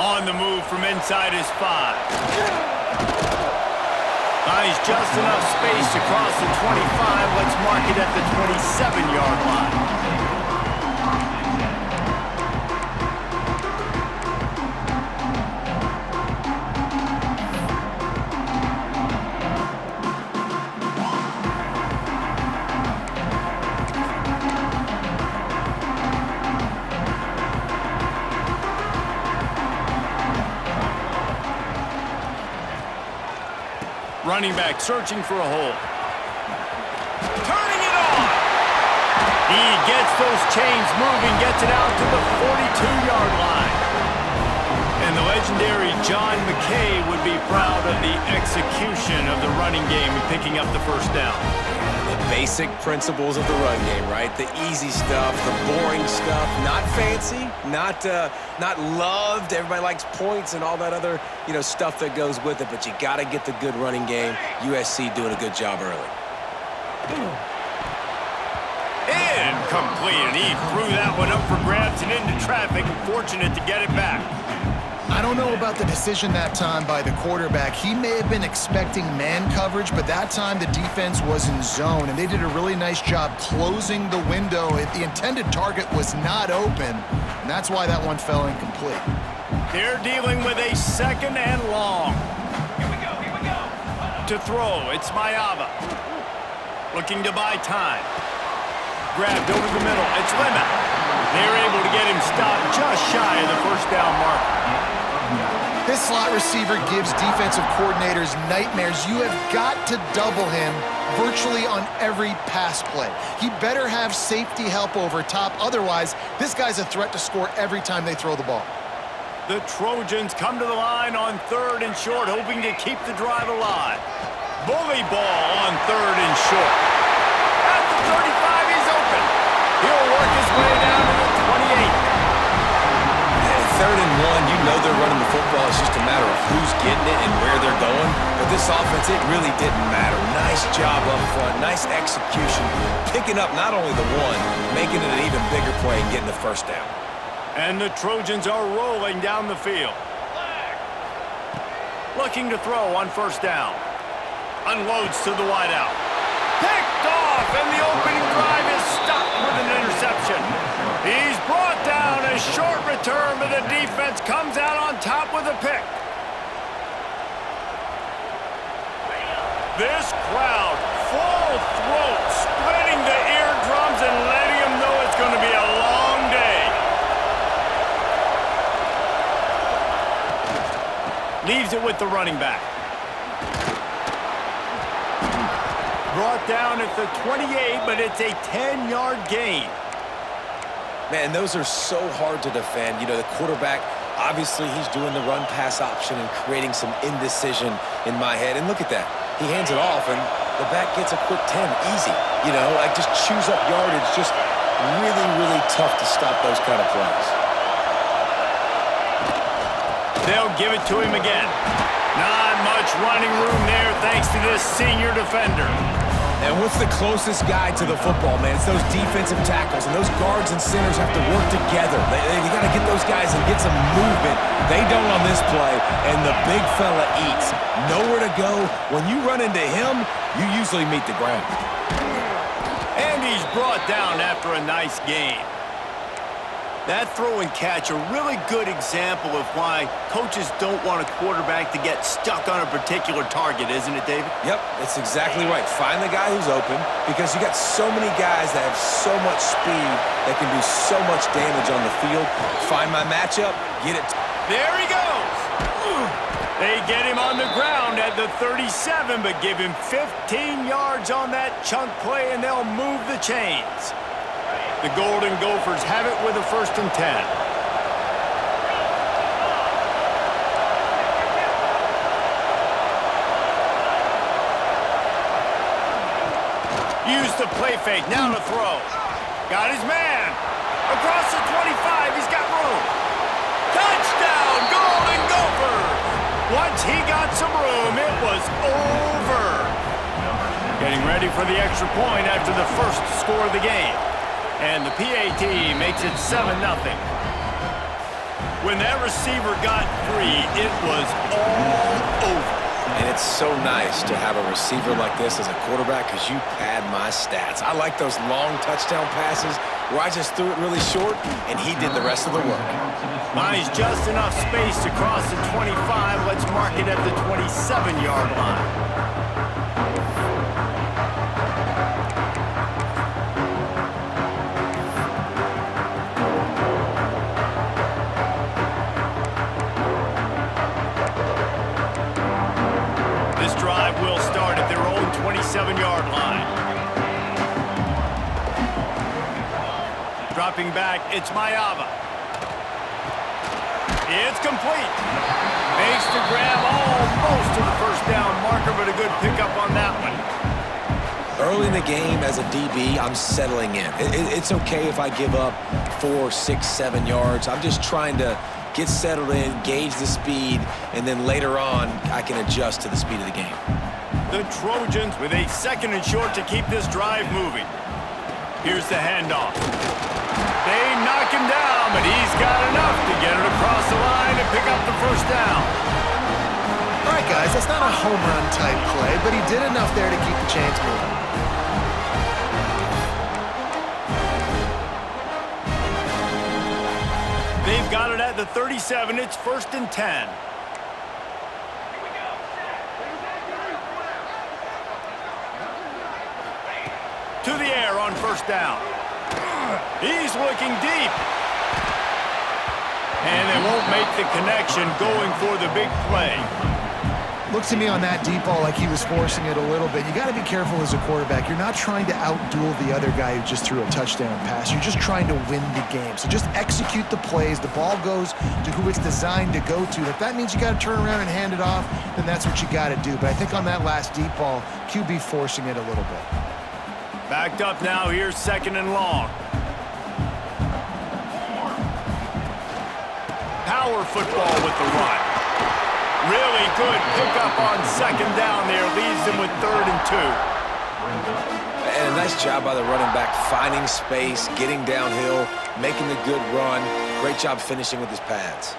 On the move from inside his 5. Finds just enough space to cross the 25. Let's mark it at the 27-yard line. Running back searching for a hole. Turning it on! He gets those chains moving, gets it out to the 42-yard line. And the legendary John McKay would be proud of the execution of the running game and picking up the first down. The basic principles of the run game, right? The easy stuff, the boring stuff, not fancy, not loved. Everybody likes points and all that other, stuff that goes with it, but you got to get the good running game. USC doing a good job early. Incomplete, and he threw that one up for grabs and into traffic, fortunate to get it back. I don't know about the decision that time by the quarterback. He may have been expecting man coverage, but that time the defense was in zone, and they did a really nice job closing the window. The intended target was not open, and that's why that one fell incomplete. They're dealing with a second and long. Here we go. To throw, it's Mayava. Looking to buy time. Grabbed over the middle, it's Lemon. They're able to get him stopped just shy of the first down marker. This slot receiver gives defensive coordinators nightmares. You have got to double him virtually on every pass play. He better have safety help over top. Otherwise, this guy's a threat to score every time they throw the ball. The Trojans come to the line on 3rd and short, hoping to keep the drive alive. Bully ball on 3rd and short. At the 35, he's open. He'll work his way down to the 28. 3rd and 1, they're running the football. It's just a matter of who's getting it and where they're going. But this offense, it really didn't matter. Nice job up front, nice execution, picking up not only the one, making it an even bigger play and getting the first down. And the Trojans are rolling down the field. Looking to throw on 1st down. Unloads to the wideout. Picked off, and the opening drive is stopped with an interception. He's brought down, a short return, but the defense comes out on top with a pick. This crowd, full throat, splitting the eardrums and letting them know it's going to be a long day. Leaves it with the running back. Brought down at the 28, but it's a 10-yard gain. Man, those are so hard to defend. The quarterback, obviously he's doing the run-pass option and creating some indecision in my head. And look at that. He hands it off, and the back gets a quick 10. Easy. Just chews up yardage. Just really, really tough to stop those kind of plays. They'll give it to him again. Not much running room there thanks to this senior defender. And what's the closest guy to the football, man? It's those defensive tackles, and those guards and centers have to work together. You got to get those guys and get some movement. They don't on this play, and the big fella eats. Nowhere to go. When you run into him, you usually meet the ground. And he's brought down after a nice gain. That throw and catch, a really good example of why coaches don't want a quarterback to get stuck on a particular target, isn't it, David? Yep, that's exactly right. Find the guy who's open, because you got so many guys that have so much speed that can do so much damage on the field. Find my matchup, get it. There he goes. They get him on the ground at the 37, but give him 15 yards on that chunk play, and they'll move the chains. The Golden Gophers have it with a 1st and 10. Use the play fake, now to throw. Got his man. Across the 25, he's got room. Touchdown, Golden Gophers! Once he got some room, it was over. Getting ready for the extra point after the first score of the game. And the PAT makes it 7-0. When that receiver got free, it was all over. And it's so nice to have a receiver like this as a quarterback because you pad my stats. I like those long touchdown passes where I just threw it really short and he did the rest of the work. Buys just enough space to cross the 25. Let's mark it at the 27-yard line. Will start at their own 27-yard line. Dropping back, it's Mayava. It's complete. Makes the grab almost to the first down marker, but a good pickup on that one. Early in the game as a DB, I'm settling in. It's okay if I give up 4, 6, 7 yards. I'm just trying to get settled in, gauge the speed, and then later on, I can adjust to the speed of the game. The Trojans with a 2nd and short to keep this drive moving. Here's the handoff. They knock him down, but he's got enough to get it across the line and pick up the first down. All right, guys, that's not a home run type play, but he did enough there to keep the chains moving. They've got it at the 37. It's 1st and 10. To the air on first down. He's looking deep. And they won't make the connection going for the big play. Looked to me on that deep ball like he was forcing it a little bit. You got to be careful as a quarterback. You're not trying to outduel the other guy who just threw a touchdown pass. You're just trying to win the game. So just execute the plays. The ball goes to who it's designed to go to. If that means you got to turn around and hand it off, then that's what you got to do. But I think on that last deep ball, QB forcing it a little bit. Backed up now, here's 2nd and long. Power football with the run. Really good pickup on 2nd down there. Leaves them with 3rd and 2. And a nice job by the running back, finding space, getting downhill, making the good run. Great job finishing with his pads.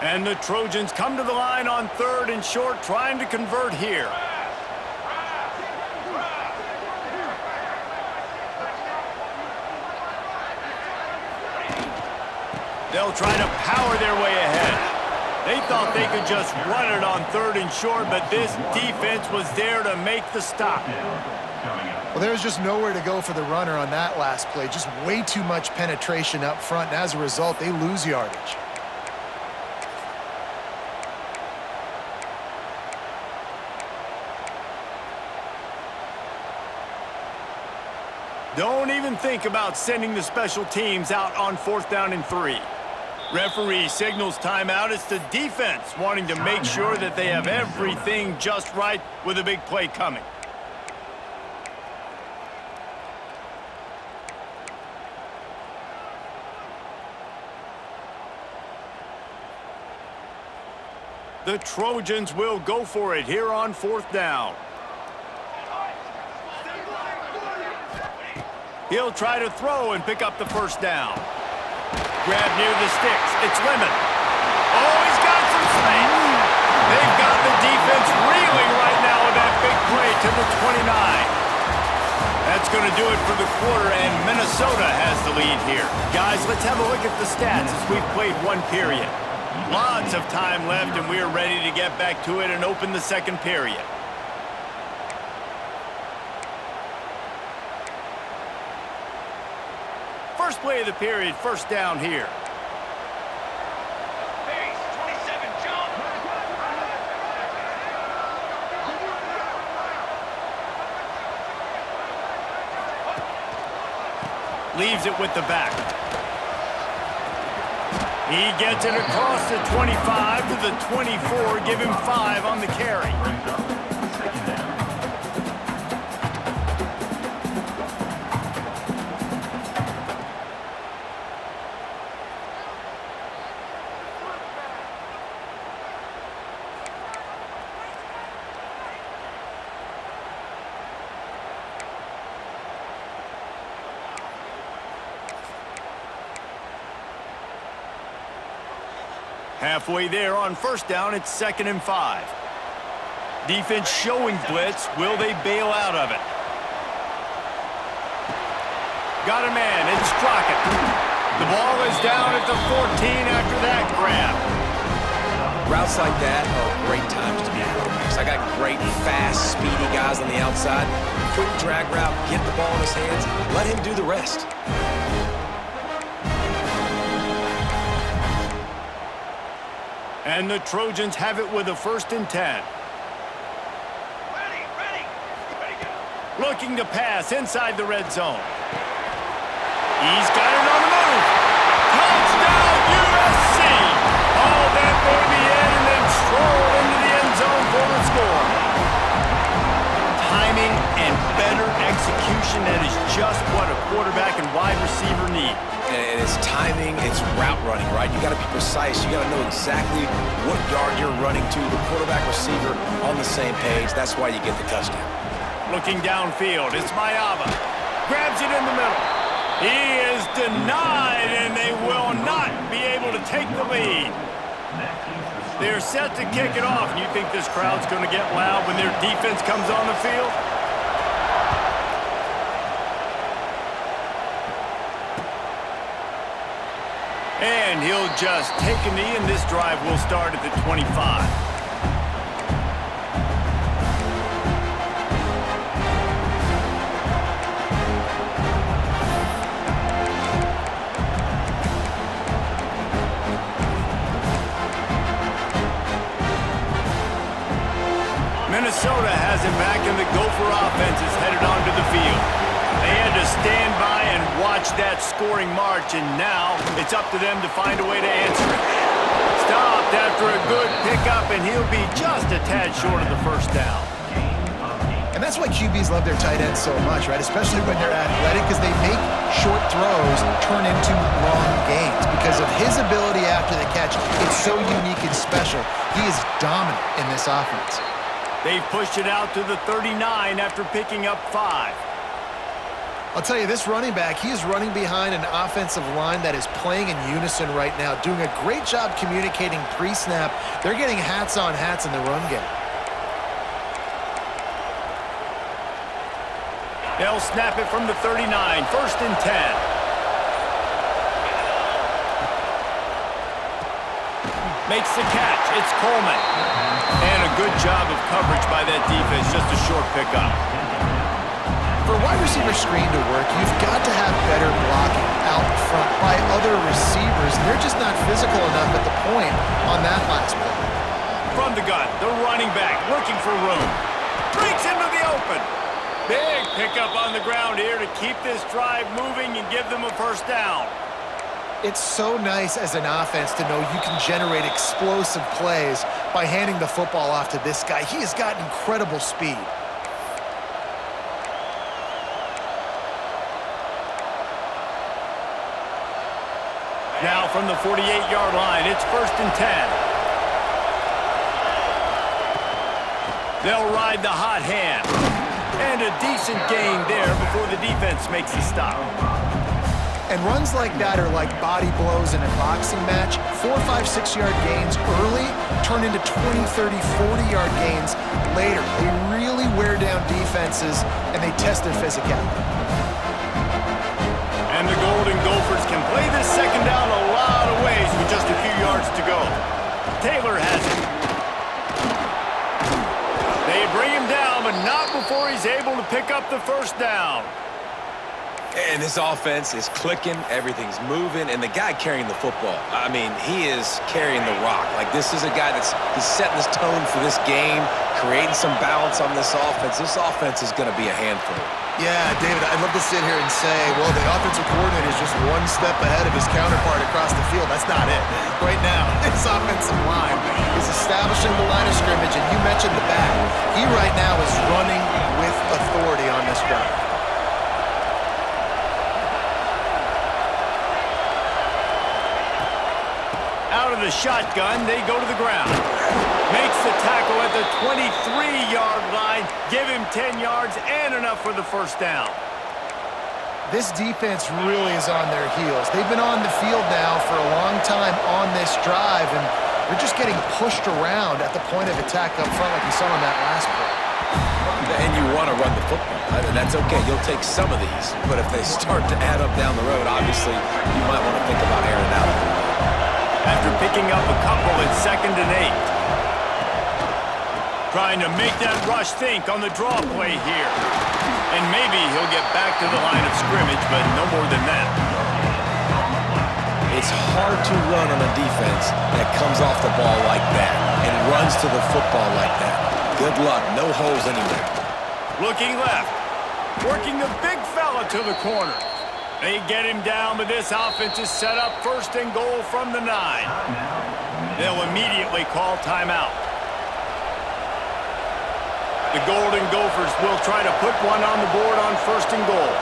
And the Trojans come to the line on 3rd and short, trying to convert here. They'll try to power their way ahead. They thought they could just run it on 3rd and short, but this defense was there to make the stop. Well, there was just nowhere to go for the runner on that last play. Just way too much penetration up front, and as a result, they lose yardage. Don't even think about sending the special teams out on 4th down and 3. Referee signals timeout. It's the defense wanting to make sure that they have everything just right with a big play coming. The Trojans will go for it here on 4th down. He'll try to throw and pick up the first down. Grab near the sticks. It's Lemon. Oh, he's got some space. They've got the defense reeling right now with that big play to the 29. That's going to do it for the quarter, and Minnesota has the lead here. Guys, let's have a look at the stats as we've played 1 period. Lots of time left, and we are ready to get back to it and open the 2nd period. First play of the period, first down here. Base, 27, jump. Leaves it with the back. He gets it across the 25 to the 24, give him 5 on the carry. Halfway there on first down, it's 2nd and 5. Defense showing blitz. Will they bail out of it? Got a man. It's Crockett. The ball is down at the 14 after that grab. Routes like that are great times to be quarterbacks. I got great, fast, speedy guys on the outside. Quick drag route, get the ball in his hands, let him do the rest. And the Trojans have it with a 1st and 10. Ready, go. Looking to pass inside the red zone. He's got it on the move. Touchdown, USC! Haul that baby in and then stroll into the end zone for the score. Timing and better execution, that is just what a quarterback and wide receiver need. And it's timing, it's route running, right? You got to be precise. You got to know exactly what yard you're running to. The quarterback receiver on the same page. That's why you get the touchdown. Looking downfield, it's Mayava. Grabs it in the middle. He is denied, and they will not be able to take the lead. They're set to kick it off. You think this crowd's going to get loud when their defense comes on the field? And he'll just take a knee, and this drive will start at the 25. Minnesota has him back, and the Gopher offense is headed onto the field. They had to stand by and watch that scoring march, and now it's up to them to find a way to answer it. Stopped after a good pickup, and he'll be just a tad short of the 1st down. And that's why QBs love their tight ends so much, right? Especially when they're athletic, because they make short throws turn into long gains. Because of his ability after the catch, it's so unique and special. He is dominant in this offense. They've pushed it out to the 39 after picking up 5. I'll tell you, this running back, he is running behind an offensive line that is playing in unison right now, doing a great job communicating pre-snap. They're getting hats on hats in the run game. They'll snap it from the 39, 1st and 10. Makes the catch. It's Coleman. And a good job of coverage by that defense. Just a short pickup. For a wide receiver screen to work, you've got to have better blocking out front by other receivers. They're just not physical enough at the point on that last play. From the gun, the running back looking for room. Breaks into the open. Big pickup on the ground here to keep this drive moving and give them a 1st down. It's so nice as an offense to know you can generate explosive plays by handing the football off to this guy. He has got incredible speed. Now from the 48-yard line, it's 1st and 10. They'll ride the hot hand. And a decent gain there before the defense makes a stop. And runs like that are like body blows in a boxing match. 4, 5, 6-yard gains early turn into 20, 30, 40-yard gains later. They really wear down defenses, and they test their physicality. And the Golden Gophers can play this 2nd down a lot of ways with just a few yards to go. Taylor has it. They bring him down, but not before he's able to pick up the 1st down. And this offense is clicking, everything's moving, and the guy carrying the football, I mean, he is carrying the rock. Like, this is a guy he's setting this tone for this game, creating some balance on this offense. This offense is going to be a handful. Yeah, David, I'd love to sit here and say, well, the offensive coordinator is just one step ahead of his counterpart across the field. That's not it. Right now, his offensive line is establishing the line of scrimmage, and you mentioned the back. He right now is running with authority on this drive. Out of the shotgun, they go to the ground. Makes the tackle at the 23-yard line. Give him 10 yards and enough for the 1st down. This defense really is on their heels. They've been on the field now for a long time on this drive, and They're just getting pushed around at the point of attack up front like we saw in that last play. And you want to run the football. That's okay. You'll take some of these. But if they start to add up down the road, obviously, you might want to think about airing out a little bit. After picking up a couple at 2nd and 8. Trying to make that rush think on the draw play here. And maybe he'll get back to the line of scrimmage, but no more than that. It's hard to run on a defense that comes off the ball like that and runs to the football like that. Good luck. No holes anywhere. Looking left. Working the big fella to the corner. They get him down, but this offense is set up 1st and goal from the 9. They'll immediately call timeout. The Golden Gophers will try to put one on the board on 1st and goal.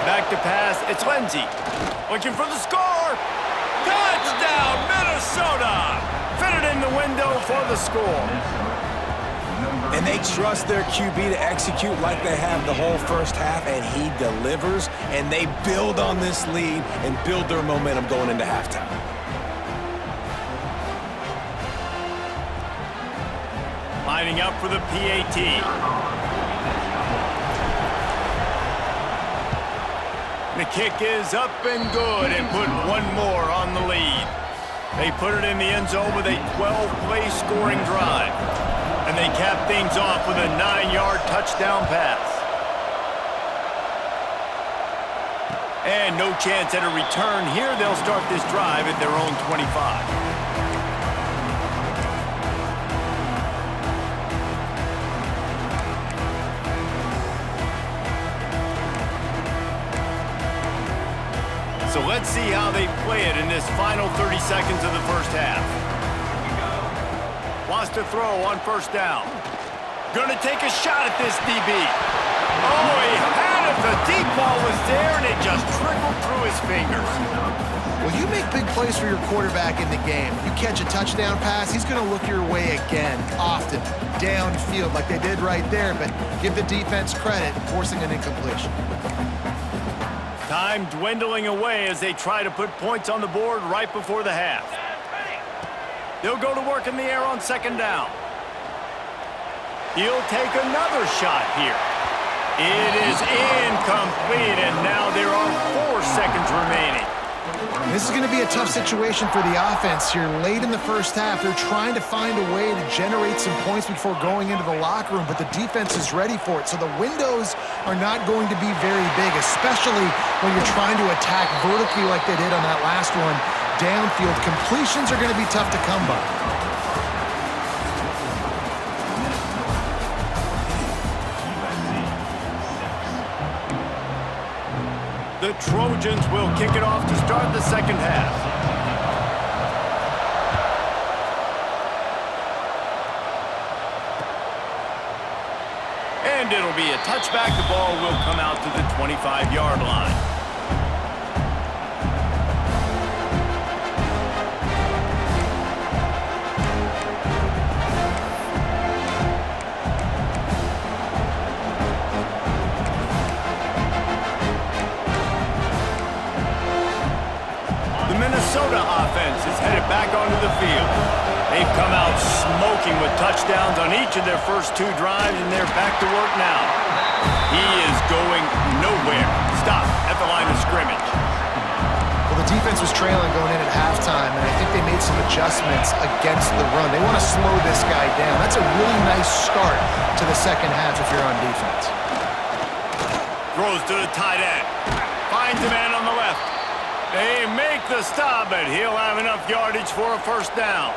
Back to pass. It's Lindsey. Looking for the score. Touchdown, Minnesota! Fitted in the window for the score. And they trust their QB to execute like they have the whole first half, and he delivers, and they build on this lead and build their momentum going into halftime. Lining up for the PAT. The kick is up and good and put one more on the lead. They put it in the end zone with a 12-play scoring drive. And they cap things off with a 9-yard touchdown pass. And no chance at a return here. They'll start this drive at their own 25. So let's see how they play it in this final 30 seconds of the first half. Wants to throw on 1st down. Gonna take a shot at this DB. Oh, he had it. The deep ball was there, and it just trickled through his fingers. Well, you make big plays for your quarterback in the game. You catch a touchdown pass, he's going to look your way again, often, downfield like they did right there, but give the defense credit, forcing an incompletion. Time dwindling away as they try to put points on the board right before the half. They'll go to work in the air on 2nd down. He'll take another shot here. It is incomplete, and now there are 4 seconds remaining. This is going to be a tough situation for the offense here. Late in the first half, they're trying to find a way to generate some points before going into the locker room, but the defense is ready for it. So the windows are not going to be very big, especially when you're trying to attack vertically like they did on that last one. Downfield completions are going to be tough to come by. The Trojans will kick it off to start the second half. And it'll be a touchback. The ball will come out to the 25-yard line. Minnesota offense is headed back onto the field. They've come out smoking with touchdowns on each of their first 2 drives, and they're back to work now. He is going nowhere. Stop at the line of scrimmage. Well, the defense was trailing going in at halftime, and I think they made some adjustments against the run. They want to slow this guy down. That's a really nice start to the second half if you're on defense. Throws to the tight end. Finds a man on the left. They make the stop, but he'll have enough yardage for a 1st down.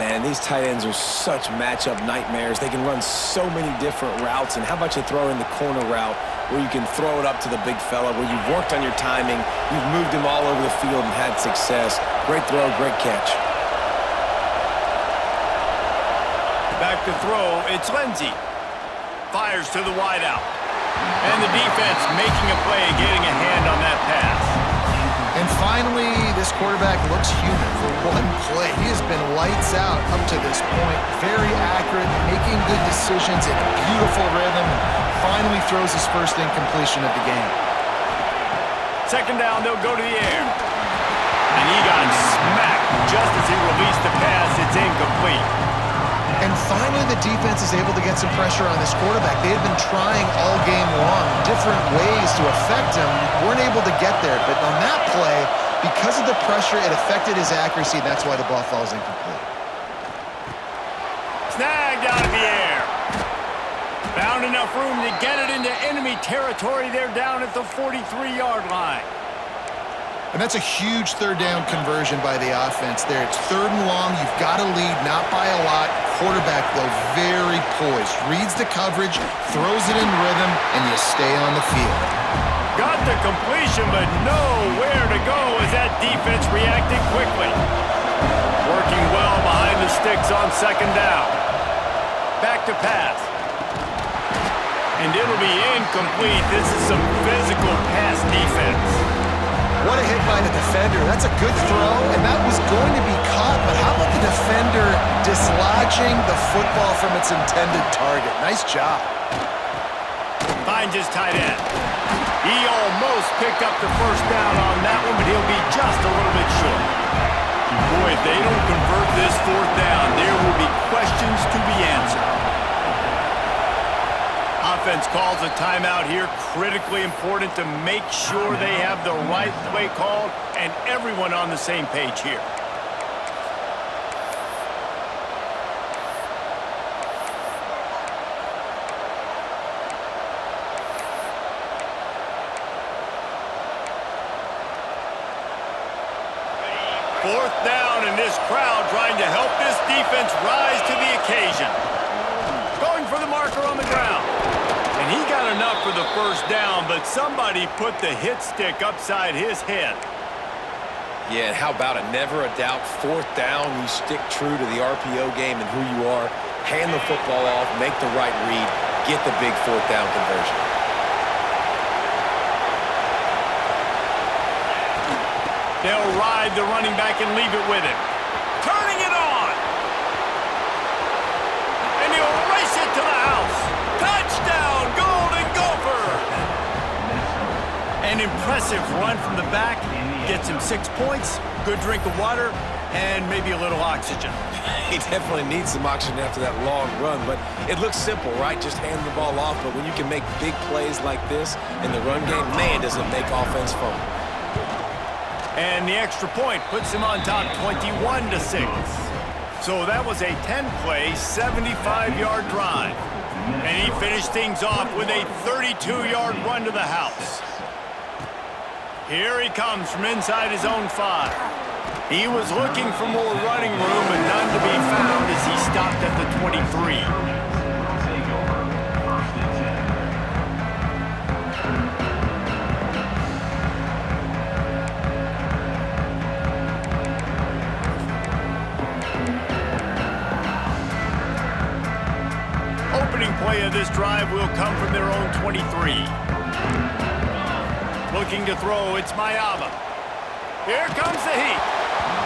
Man, these tight ends are such matchup nightmares. They can run so many different routes. And how about you throw in the corner route where you can throw it up to the big fella, where you've worked on your timing, you've moved him all over the field and had success. Great throw, great catch. Back to throw, it's Lindsey. Fires to the wideout. And the defense making a play, getting a hand on that pass. And finally, this quarterback looks human for one play. He has been lights out up to this point. Very accurate, making good decisions in a beautiful rhythm, and finally throws his first incompletion of the game. 2nd down, they'll go to the air. And he got smacked just as he released the pass. It's incomplete. And finally, the defense is able to get some pressure on this quarterback. They had been trying all game long different ways to affect him. Weren't able to get there. But on that play, because of the pressure, it affected his accuracy, and that's why the ball falls incomplete. Snagged out of the air. Found enough room to get it into enemy territory. They're down at the 43-yard line. And that's a huge third down conversion by the offense there. It's 3rd and long. You've got to lead, not by a lot. Quarterback, though, very poised. Reads the coverage, throws it in rhythm, and you stay on the field. Got the completion, but nowhere to go as that defense reacted quickly. Working well behind the sticks on 2nd down. Back to pass. And it'll be incomplete. This is some physical pass defense. What a hit by the defender. That's a good throw, and that was going to be caught, but how about the defender dislodging the football from its intended target? Nice job. Finds his tight end. He almost picked up the 1st down on that one, but he'll be just a little bit short. Boy, if they don't convert this 4th down, there will be questions to be answered. Offense calls a timeout here. Critically important to make sure they have the right play called and everyone on the same page here. Fourth down, and this crowd trying to help this defense rise to the occasion. Going for the marker on the ground. And he got enough for the 1st down, but somebody put the hit stick upside his head. Yeah, and how about it? Never a doubt. 4th down, you stick true to the RPO game and who you are. Hand the football off, make the right read, get the big 4th down conversion. They'll ride the running back and leave it with him. Turning it on. And he'll race it to the house. Touchdown, Golden Gopher! An impressive run from the back. Gets him 6 points, good drink of water, and maybe a little oxygen. He definitely needs some oxygen after that long run, but it looks simple, right? Just hand the ball off, but when you can make big plays like this in the run game, man, does it make offense fun. And the extra point puts him on top 21-6. So that was a 10-play, 75-yard drive. And he finished things off with a 32-yard run to the house. Here he comes from inside his own 5. He was looking for more running room, but none to be found as he stopped at the 23. Play of this drive will come from their own 23. Looking to throw, it's Mayava. Here comes the heat.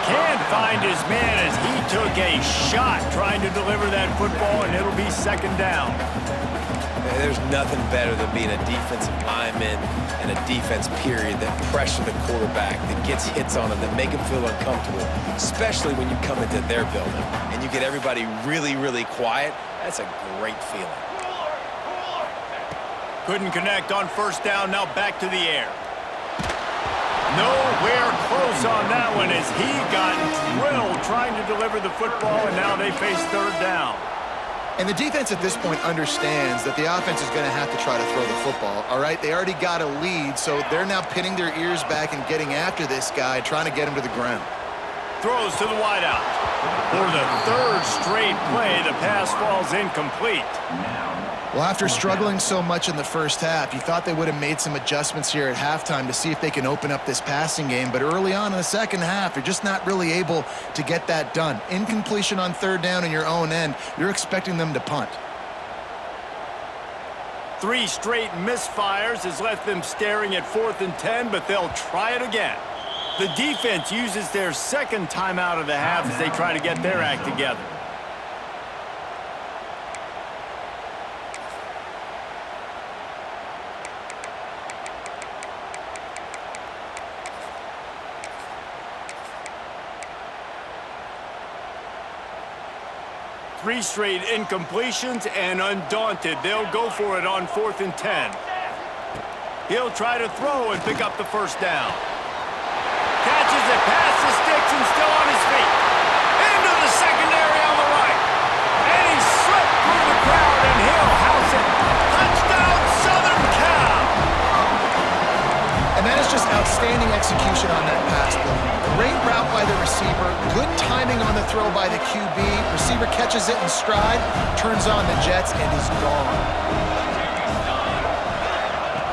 Can't find his man as he took a shot trying to deliver that football, and it'll be 2nd down. There's nothing better than being a defensive lineman and a defense period that pressure the quarterback, that gets hits on him, that make him feel uncomfortable, especially when you come into their building and you get everybody really, really quiet. That's a great feeling. Couldn't connect on 1st down, now back to the air. Nowhere close on that one as he got drilled trying to deliver the football, and now they face 3rd down. And the defense at this point understands that the offense is going to have to try to throw the football, all right? They already got a lead, so they're now pinning their ears back and getting after this guy, trying to get him to the ground. Throws to the wideout. For the 3rd straight play, the pass falls incomplete. Well, after struggling so much in the first half, you thought they would have made some adjustments here at halftime to see if they can open up this passing game. But early on in the second half, they're just not really able to get that done. Incompletion on 3rd down in your own end, you're expecting them to punt. 3 straight misfires has left them staring at 4th and 10, but they'll try it again. The defense uses their 2nd timeout of the half as they try to get their act together. 3 straight incompletions, and undaunted, they'll go for it on 4th and 10. He'll try to throw and pick up the first down. Catches it past the sticks and still on his feet. Into the secondary on the right. And he slipped through the crowd, and he'll house it. Touchdown, Southern Cal! And that is just outstanding execution on that pass play. Great route by the receiver, good timing on the throw by the QB. Receiver catches it in stride, turns on the jets, and is gone.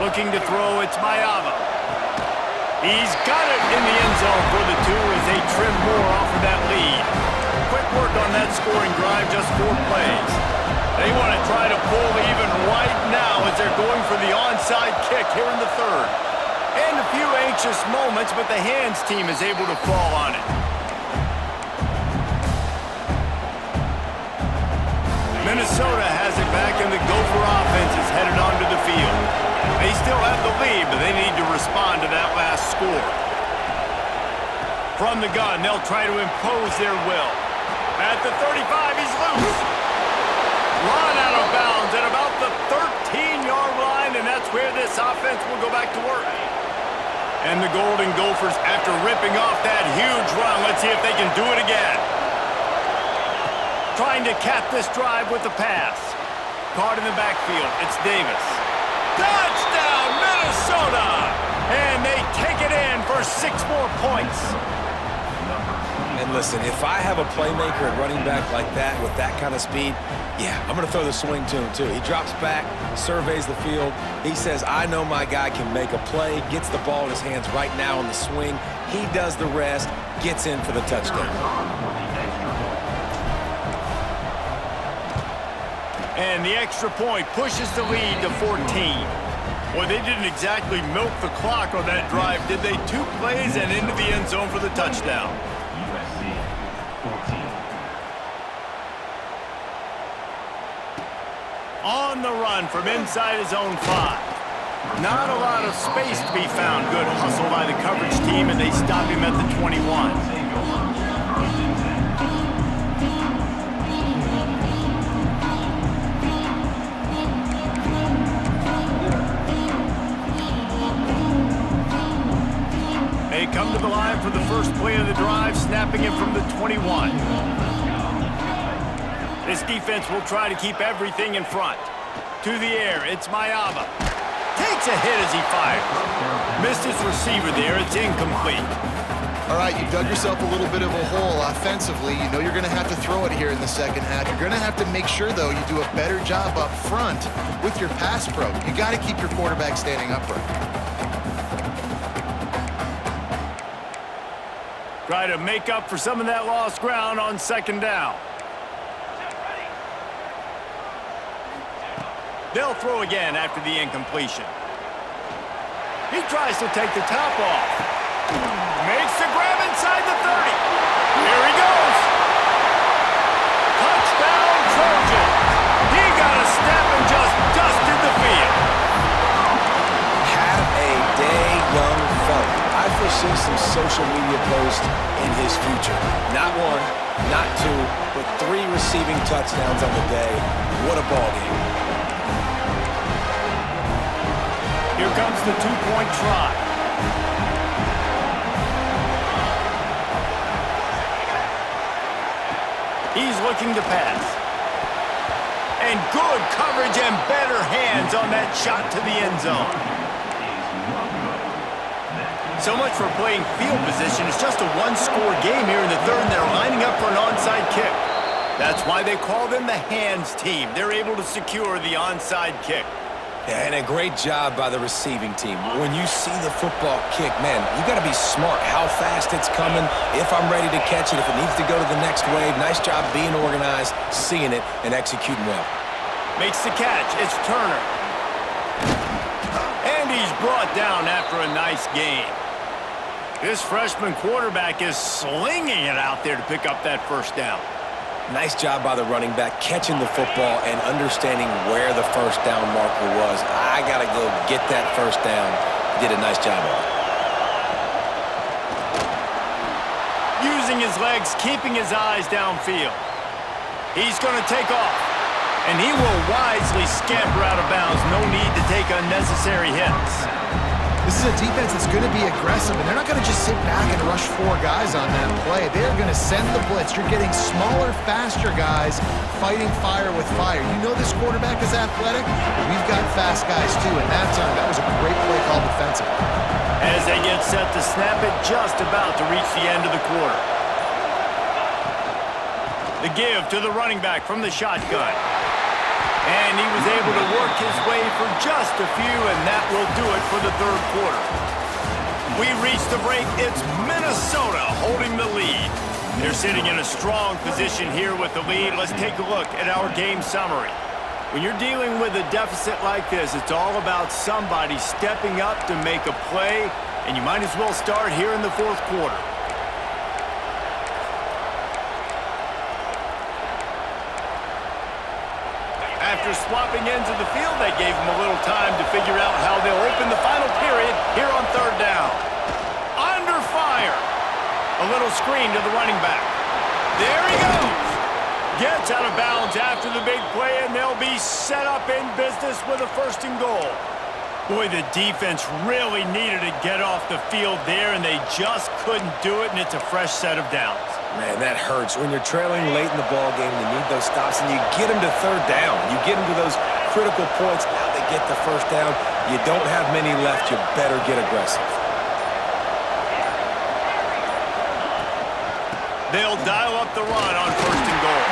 Looking to throw, it's Mayava. He's got it in the end zone for the 2 as they trim more off of that lead. Quick work on that scoring drive, just 4 plays. They want to try to pull even right now as they're going for the onside kick here in the 3rd. And a few anxious moments, but the hands team is able to fall on it. Minnesota has it back, and the Gopher offense is headed onto the field. They still have the lead, but they need to respond to that last score. From the gun, they'll try to impose their will. At the 35, he's loose. Run out of bounds at about the 13-yard line, and that's where this offense will go back to work. And the Golden Gophers, after ripping off that huge run, let's see if they can do it again. Trying to cap this drive with the pass. Caught in the backfield, it's Davis. Touchdown, Minnesota! And they take it in for 6 more points. And listen, if I have a playmaker at running back like that with that kind of speed, yeah, I'm going to throw the swing to him too. He drops back, surveys the field. He says, I know my guy can make a play, gets the ball in his hands right now on the swing. He does the rest, gets in for the touchdown. And the extra point pushes the lead to 14. Well, they didn't exactly milk the clock on that drive, did they? 2 plays and into the end zone for the touchdown. USC 14. On the run from inside his own 5. Not a lot of space to be found. Good hustle by the coverage team, and they stop him at the 21. They come to the line for the first play of the drive, snapping it from the 21. This defense will try to keep everything in front. To the air, it's Mayava. Takes a hit as he fires. Missed his receiver there, it's incomplete. All right, you dug yourself a little bit of a hole offensively. You know you're going to have to throw it here in the second half. You're going to have to make sure, though, you do a better job up front with your pass pro. You got to keep your quarterback standing upright. Try to make up for some of that lost ground on 2nd down. They'll throw again after the incompletion. He tries to take the top off. Makes the grab inside the 30. Here he goes. Touchdown, Trojan. He got a step and just dusted the field. Have a day, young fella. I foresee some social media posts in his future. Not 1, not 2, but 3 receiving touchdowns on the day. What a ball game. Here comes the 2-point try. He's looking to pass. And good coverage and better hands on that shot to the end zone. So much for playing field position. It's just a 1-score game here in the 3rd, and they're lining up for an onside kick. That's why they call them the hands team. They're able to secure the onside kick. Yeah, and a great job by the receiving team. When you see the football kick, man, you got to be smart how fast it's coming, if I'm ready to catch it, if it needs to go to the next wave. Nice job being organized, seeing it, and executing well. Makes the catch. It's Turner. And he's brought down after a nice gain. This freshman quarterback is slinging it out there to pick up that first down. Nice job by the running back, catching the football and understanding where the first down marker was. I got to go get that first down. He did a nice job of it. Using his legs, keeping his eyes downfield. He's going to take off. And he will wisely scamper out of bounds. No need to take unnecessary hits. This is a defense that's going to be aggressive, and they're not going to just sit back and rush 4 guys on that play. They're going to send the blitz. You're getting smaller, faster guys fighting fire with fire. You know this quarterback is athletic. We've got fast guys, too, and that time, that was a great play call defensively. As they get set to snap it, just about to reach the end of the quarter. The give to the running back from the shotgun. And he was able to work his way for just a few, and that will do it for the third quarter. We reach the break. It's Minnesota holding the lead. They're sitting in a strong position here with the lead. Let's take a look at our game summary. When you're dealing with a deficit like this, it's all about somebody stepping up to make a play, and you might as well start here in the fourth quarter. After swapping ends of the field, they gave him a little time to figure out how they'll open the final period here on third down. Under fire. A little screen to the running back. There he goes. Gets out of bounds after the big play, and they'll be set up in business with a 1st and goal. Boy, the defense really needed to get off the field there, and they just couldn't do it, and it's a fresh set of downs. Man, that hurts. When you're trailing late in the ball game, you need those stops, and you get them to third down. You get them to those critical points. Now they get the 1st down. You don't have many left. You better get aggressive. They'll dial up the run on 1st and goal.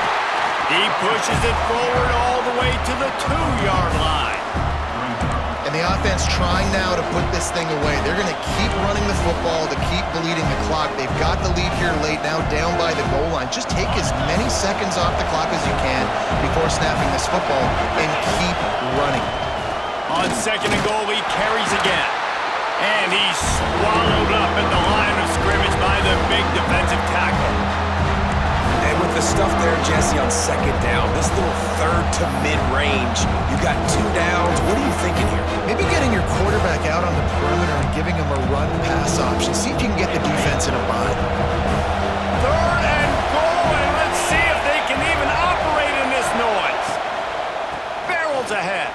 He pushes it forward all the way to the 2-yard line. And the offense trying now to put this thing away. They're going to keep running the football to keep bleeding the clock. They've got the lead here late, now down by the goal line. Just take as many seconds off the clock as you can before snapping this football and keep running. On 2nd and goal, he carries again. And he's swallowed up at the line of scrimmage by the big defensive tackle. And with the stuff there, Jesse, on 2nd down, this little third to mid-range, you got 2 downs. What are you thinking here? Maybe getting your quarterback out on the perimeter and giving him a run-pass option. See if you can get the defense in a bind. 3rd and goal, and let's see if they can even operate in this noise. Barrels ahead.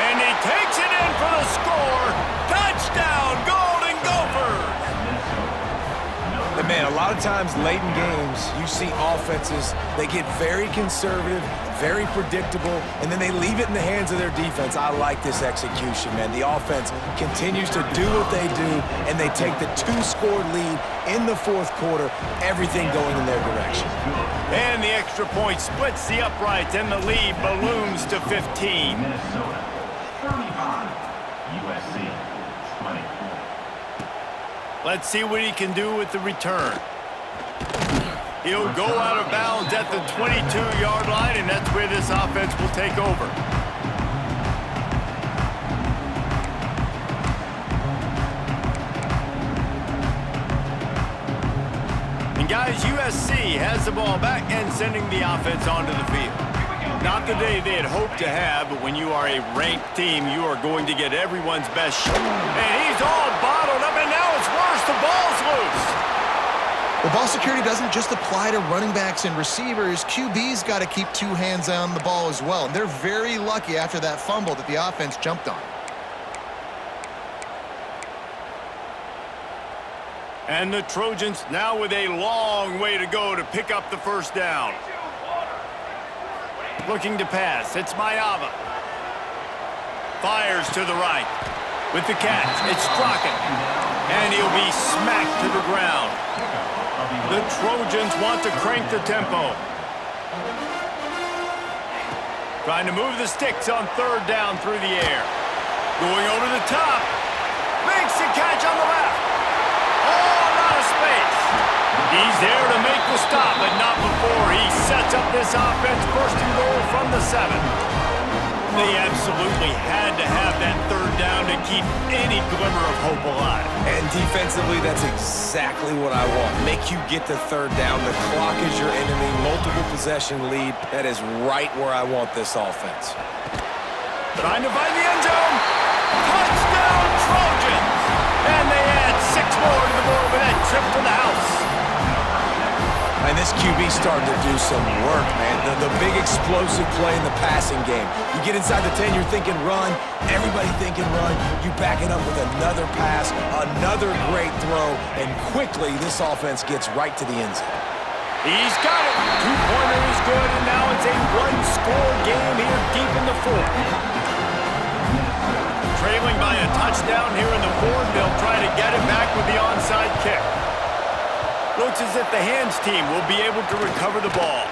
And he takes it in for the score. Touchdown, Golden Gophers! And man, a lot of times late in games, you see offenses, they get very conservative, very predictable, and then they leave it in the hands of their defense. I like this execution, man. The offense continues to do what they do, and they take the 2-score lead in the 4th quarter, everything going in their direction. And the extra point splits the uprights, and the lead balloons to 15. Minnesota 35, USC 24. Let's see what he can do with the return. He'll go out of bounds at the 22-yard line, and that's where this offense will take over. And guys, USC has the ball back and sending the offense onto the field. Not the day they had hoped to have, but when you are a ranked team, you are going to get everyone's best shot. And he's all bottled up, and now it's worse. The ball's loose. Well, ball security doesn't just apply to running backs and receivers. QB's got to keep 2 hands on the ball as well. And they're very lucky after that fumble that the offense jumped on. And the Trojans now with a long way to go to pick up the 1st down. Looking to pass. It's Mayava. Fires to the right. With the catch, it's Strachan. And he'll be smacked to the ground. The Trojans want to crank the tempo. Trying to move the sticks on 3rd down through the air. Going over the top. Makes the catch on the left. All out of space. He's there to make the stop, but not before he sets up this offense 1st and goal from the 7. They absolutely had to have that 3rd down to keep any glimmer of hope alive. And defensively, that's exactly what I want. Make you get the 3rd down. The clock is your enemy. Multiple possession lead. That is right where I want this offense. Trying to find the end zone. Touchdown, Trojans! And they add 6 more to the board with that trip to the house. And this QB starting to do some work, man. The big explosive play in the passing game. You get inside the 10, you're thinking run. Everybody thinking run. You back it up with another pass, another great throw, and quickly this offense gets right to the end zone. He's got it. Two-pointer is good, and now it's a one-score game here deep in the fourth. Trailing by a touchdown here in the fourth. They'll try to get it back with the onside kick. Looks as if the hands team will be able to recover the ball.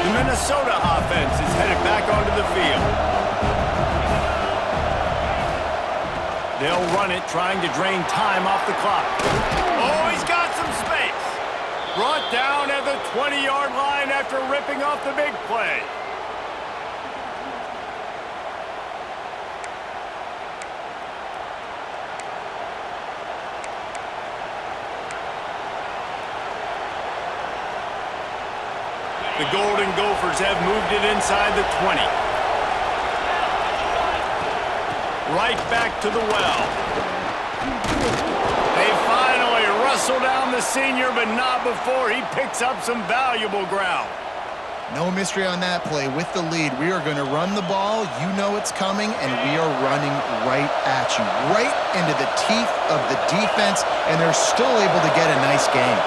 The Minnesota offense is headed back onto the field. They'll run it, trying to drain time off the clock. Oh, he's got some space. Brought down at the 20-yard line after ripping off the big play. The Golden Gophers have moved it inside the 20. Right back to the well. They finally wrestle down the senior, but not before he picks up some valuable ground. No mystery on that play. With the lead, we are going to run the ball. You know it's coming, and we are running right at you. Right into the teeth of the defense, and they're still able to get a nice game.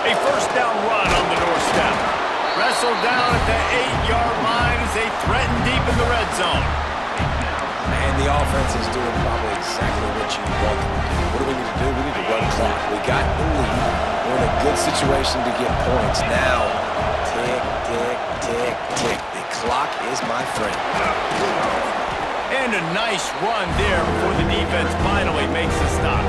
A first down run on the doorstep. Wrestled down at the 8-yard line as they threaten deep in the red zone. And the offense is doing probably exactly what you want them to do. What do we need to do? We need to run clock. We got the lead. We're in a good situation to get points. Now, tick, tick, tick, tick. The clock is my friend. And a nice run there before the defense finally makes the stop.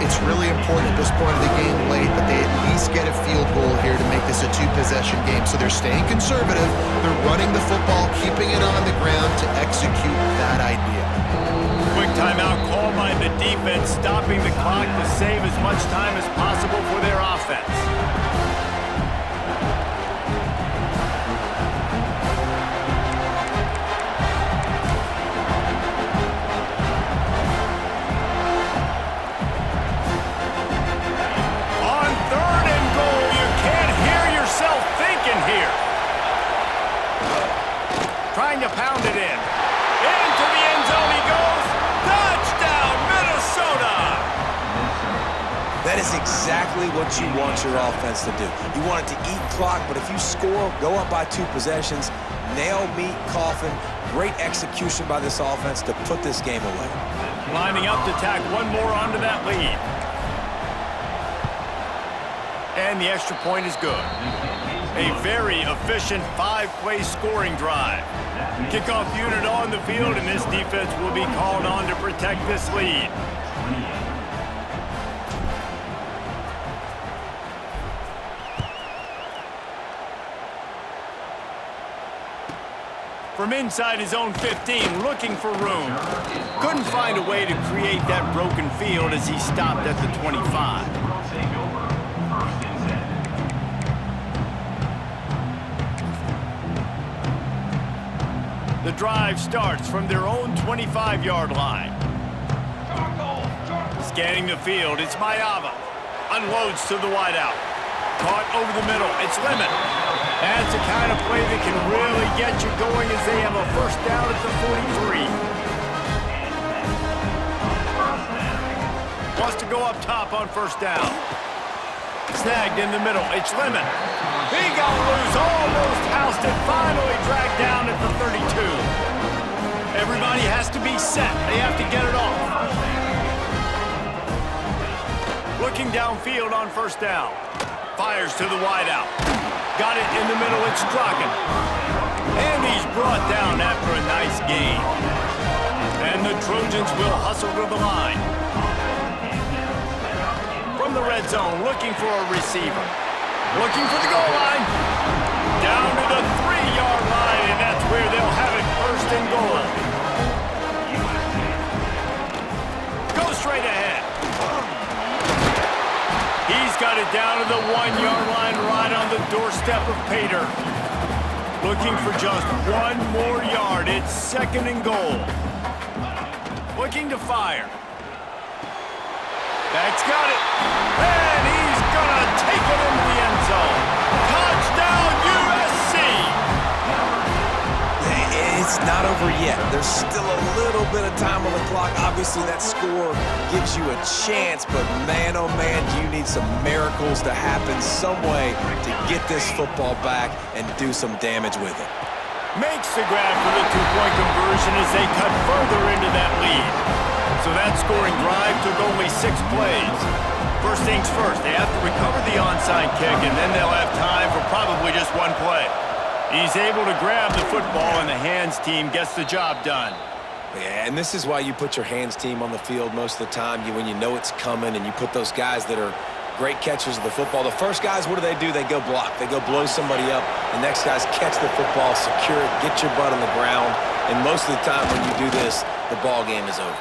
It's really important at this point of the game late, but they at least get a field goal here to make this a two-possession game. So they're staying conservative. They're running the football, keeping it on the ground to execute that idea. Quick timeout called by the defense, stopping the clock to save as much time as possible for their offense. Trying to pound it in. Into the end zone he goes. Touchdown, Minnesota! That is exactly what you want your offense to do. You want it to eat clock, but if you score, go up by 2 possessions, nail, meet, coffin. Great execution by this offense to put this game away. Lining up to tack one more onto that lead. And the extra point is good. A very efficient 5-play scoring drive. Kickoff unit on the field, and this defense will be called on to protect this lead. From inside his own 15, looking for room. Couldn't find a way to create that broken field as he stopped at the 25. The drive starts from their own 25-yard line. Scanning the field, it's Mayava. Unloads to the wideout. Caught over the middle, it's Lemon. That's the kind of play that can really get you going as they have a first down at the 43. Wants to go up top on first down. Snagged in the middle, it's Lemon. He got loose, almost housed it, finally dragged down at the 32. Everybody has to be set. They have to get it off. Looking downfield on first down. Fires to the wideout. Got it in the middle, it's Strachan. And he's brought down after a nice gain. And the Trojans will hustle to the line. From the red zone, looking for a receiver. Looking for the goal line. Down to the 3-yard line, and that's where they'll have it, first and goal. it down to the 1-yard line right on the doorstep of Pater. Looking for just one more yard. It's 2nd and goal. Looking to fire. That's got it. And he's going to take it into the end zone. Touchdown, USC! It's not over yet. There's still a little bit of time on the clock. Obviously, that score gives you a chance, but man, oh man, do you need some miracles to happen some way to get this football back and do some damage with it. Makes the grab for the 2-point conversion as they cut further into that lead. So that scoring drive took only 6 plays. First things first, they have to recover the onside kick, and then they'll have time for probably just one play. He's able to grab the football, and the hands team gets the job done. Yeah, and this is why you put your hands team on the field most of the time, when you know it's coming, and you put those guys that are great catchers of the football. The first guys, what do? They go block. They go blow somebody up. The next guys catch the football, secure it, get your butt on the ground, and most of the time when you do this, the ball game is over.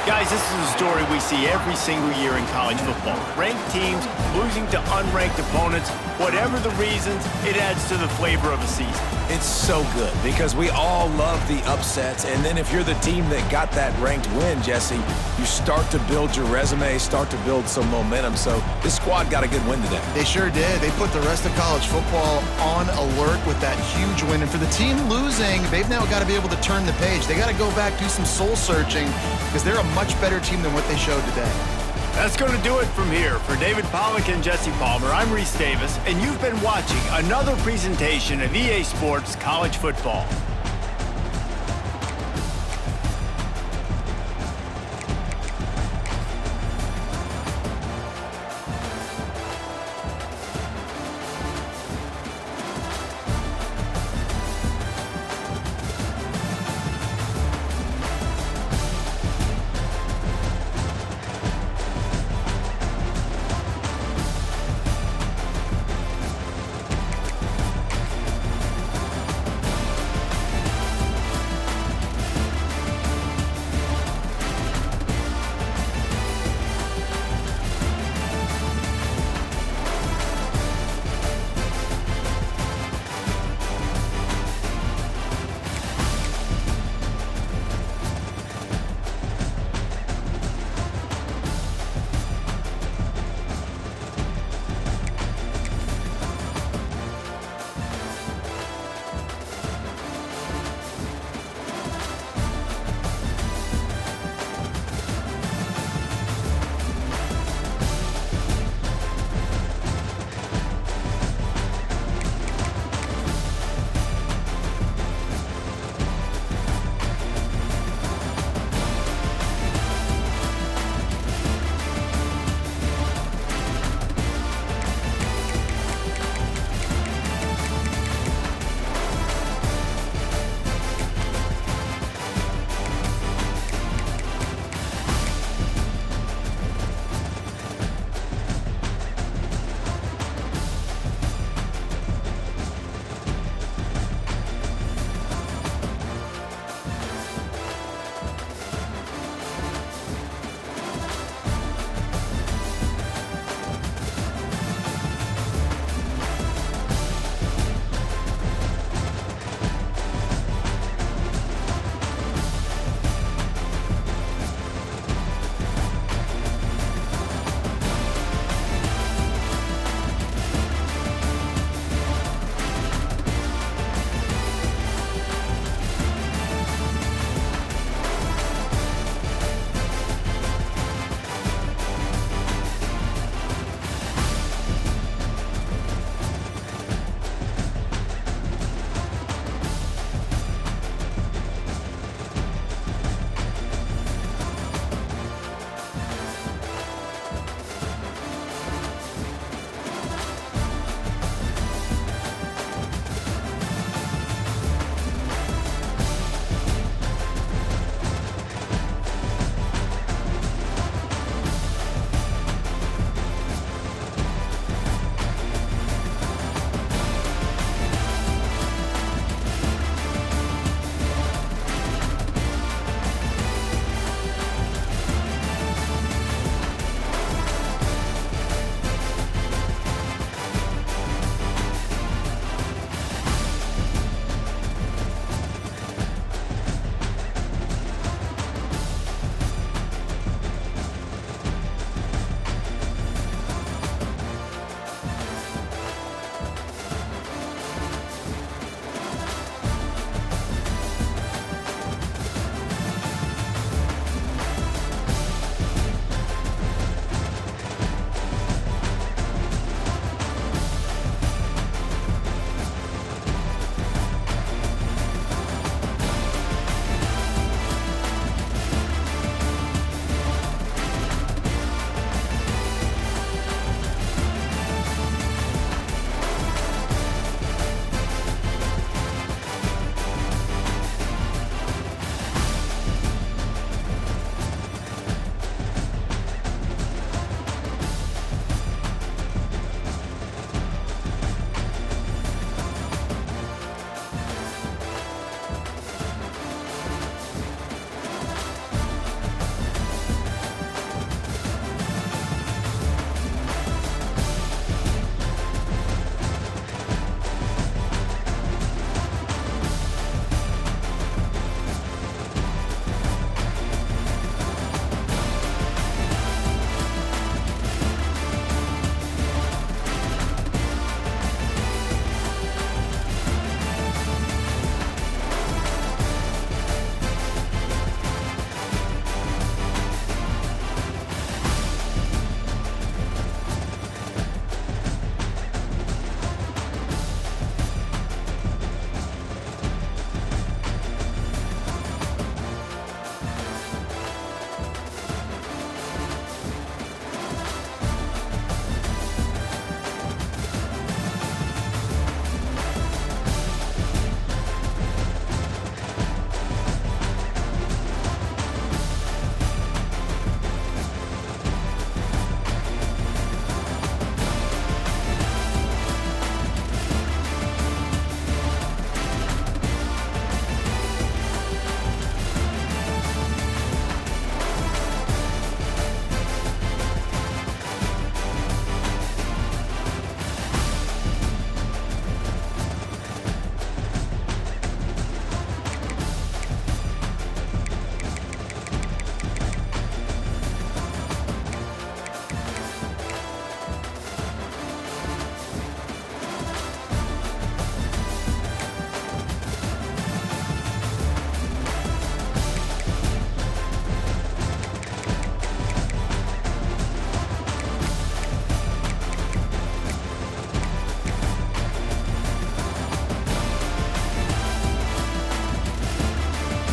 Guys, this is a story we see every single year in college football. Ranked teams losing to unranked opponents. Whatever the reasons, it adds to the flavor of a season. It's so good because we all love the upsets, and then if you're the team that got that ranked win, Jesse, you start to build your resume, start to build some momentum. So this squad got a good win today. They sure did. They put the rest of college football on alert with that huge win. And for the team losing, they've now got to be able to turn the page. They got to go back, do some soul searching, because they're a much better team than what they showed today. That's going to do it from here. For David Pollack and Jesse Palmer, I'm Reese Davis, and you've been watching another presentation of EA Sports College Football.